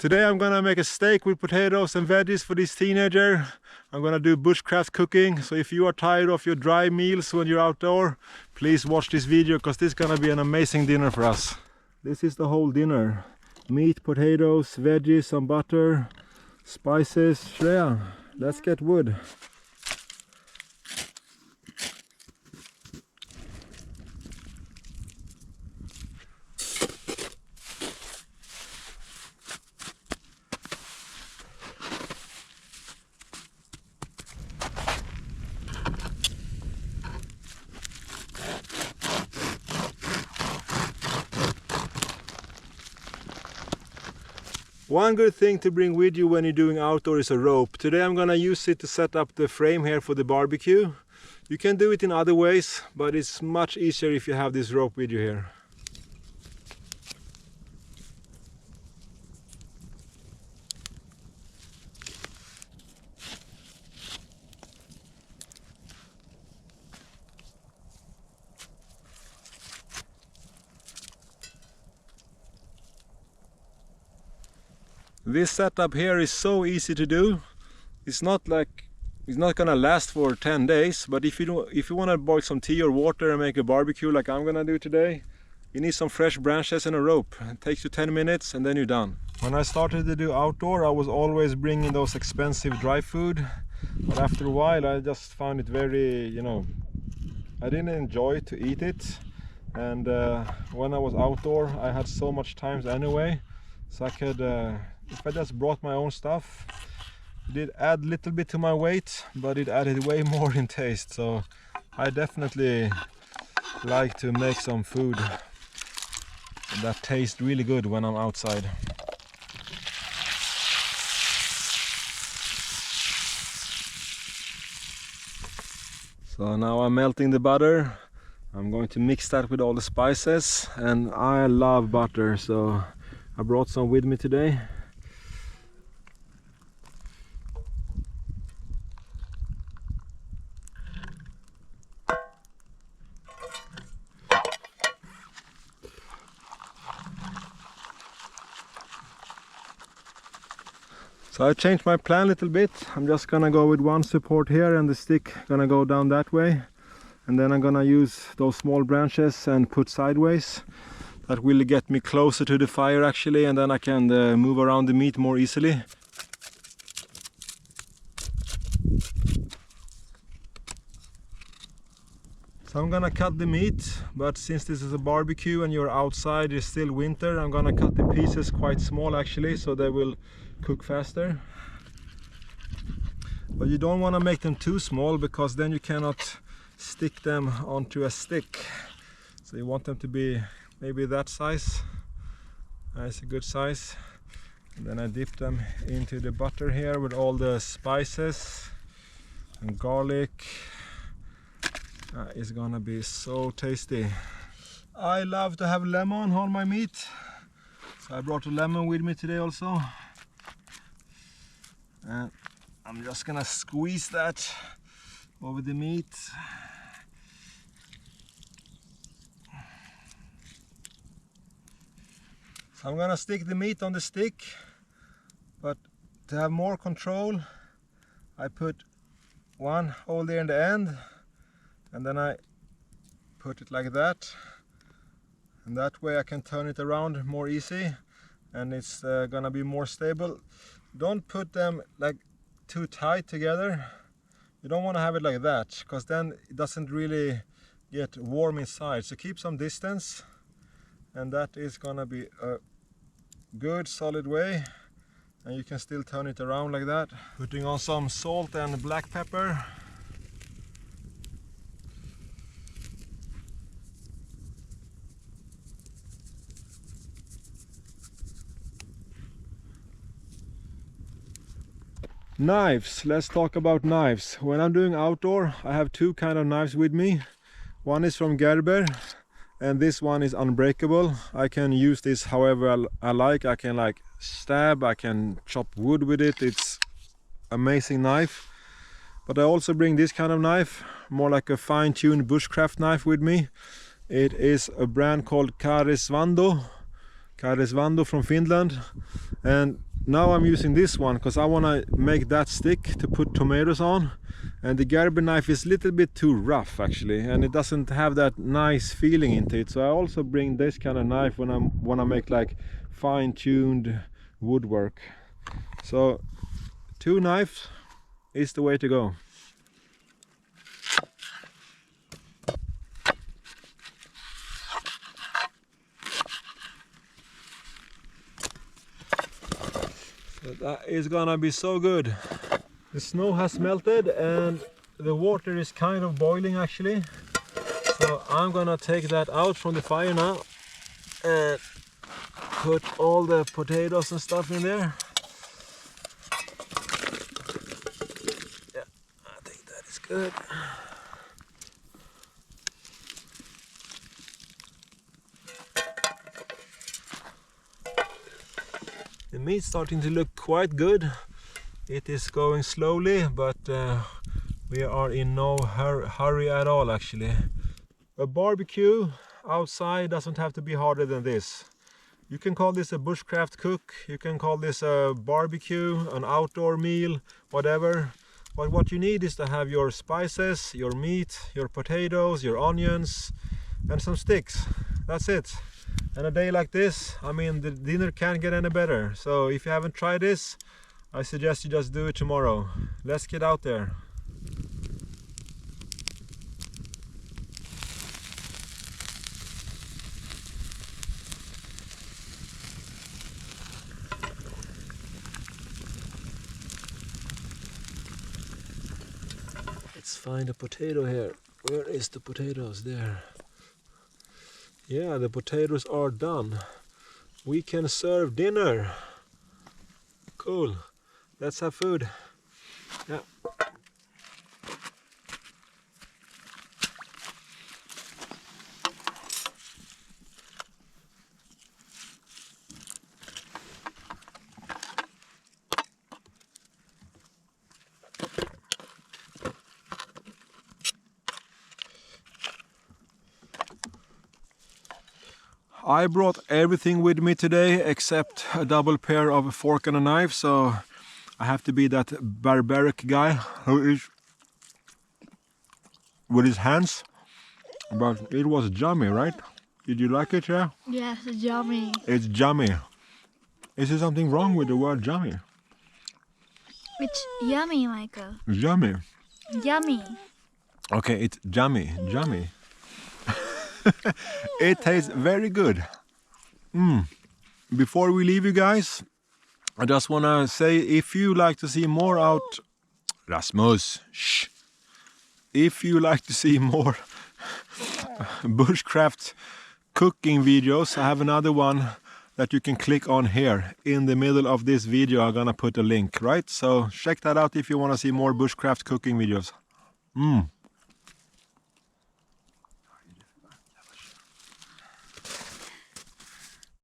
Today I'm gonna make a steak with potatoes and veggies for this teenager. I'm gonna do bushcraft cooking, so if you are tired of your dry meals when you're outdoor, please watch this video because this is gonna be an amazing dinner for us. This is the whole dinner. Meat, potatoes, veggies, some butter, spices. Shreya, let's get wood. One good thing to bring with you when you're doing outdoor is a rope. Today I'm gonna use it to set up the frame here for the barbecue. You can do it in other ways, but it's much easier if you have this rope with you here. This setup here is so easy to do. It's not gonna last for 10 days, but if you want to boil some tea or water and make a barbecue like I'm gonna do today, you need some fresh branches and a rope. It takes you 10 minutes and then you're done. When I started to do outdoor, I was always bringing those expensive dry food, but after a while I just found it very, I didn't enjoy to eat it. And when I was outdoor, I had so much time anyway, so I could if I just brought my own stuff, it did add a little bit to my weight, but it added way more in taste. So I definitely like to make some food that tastes really good when I'm outside. So now I'm melting the butter. I'm going to mix that with all the spices, and I love butter, so I brought some with me today. So I changed my plan a little bit. I'm just gonna go with one support here and the stick gonna go down that way. And then I'm gonna use those small branches and put sideways. That will get me closer to the fire actually, and then I can move around the meat more easily. So I'm gonna cut the meat, but since this is a barbecue and you're outside, it's still winter, I'm gonna cut the pieces quite small actually, so they will cook faster. But you don't want to make them too small, because then you cannot stick them onto a stick. So you want them to be maybe that size. That's a good size. And then I dip them into the butter here with all the spices and garlic. It's gonna be so tasty. I love to have lemon on my meat, so I brought a lemon with me today also. And I'm just gonna squeeze that over the meat. So I'm gonna stick the meat on the stick, but to have more control, I put one hole there in the end, and then I put it like that, and that way I can turn it around more easy, and it's gonna be more stable. Don't put them like too tight together. You don't want to have it like that, because then it doesn't really get warm inside. So keep some distance, and that is gonna be a good solid way, and you can still turn it around like that. Putting on some salt and black pepper. Knives, let's talk about knives. When I'm doing outdoor, I have two kind of knives with me. One is from Gerber, and this one is unbreakable. I can use this however I like. I can like stab, I can chop wood with it. It's amazing knife. But I also bring this kind of knife, more like a fine-tuned bushcraft knife with me. It is a brand called Karisvando from Finland, and now I'm using this one because I want to make that stick to put tomatoes on, and the Gerber knife is a little bit too rough actually, and it doesn't have that nice feeling into it. So I also bring this kind of knife when I want to make like fine-tuned woodwork. So 2 knives is the way to go. So that is gonna be so good. The snow has melted and the water is kind of boiling actually. So I'm gonna take that out from the fire now and put all the potatoes and stuff in there. Yeah, I think that is good. The meat's starting to look quite good. It is going slowly, but we are in no hurry at all actually. A barbecue outside doesn't have to be harder than this. You can call this a bushcraft cook, you can call this a barbecue, an outdoor meal, whatever. But what you need is to have your spices, your meat, your potatoes, your onions, and some sticks. That's it. And a day like this, I mean, the dinner can't get any better. So if you haven't tried this, I suggest you just do it tomorrow. Let's get out there. Let's find a potato here. Where is the potatoes? There. Yeah, the potatoes are done. We can serve dinner. Cool. Let's have food. Yeah. I brought everything with me today except a double pair of a fork and a knife, so I have to be that barbaric guy who is with his hands. But it was yummy, right? Did you like it, yeah? Yes, yummy. It's yummy. Is there something wrong with the word yummy? It's yummy, Michael. Yummy. Yummy. Okay, it's yummy. Yummy. It tastes very good. Before we leave you guys, I just want to say, if you like to see more out... Rasmus, shh. If you like to see more bushcraft cooking videos, I have another one that you can click on here. In the middle of this video, I'm gonna put a link, right? So check that out if you want to see more bushcraft cooking videos.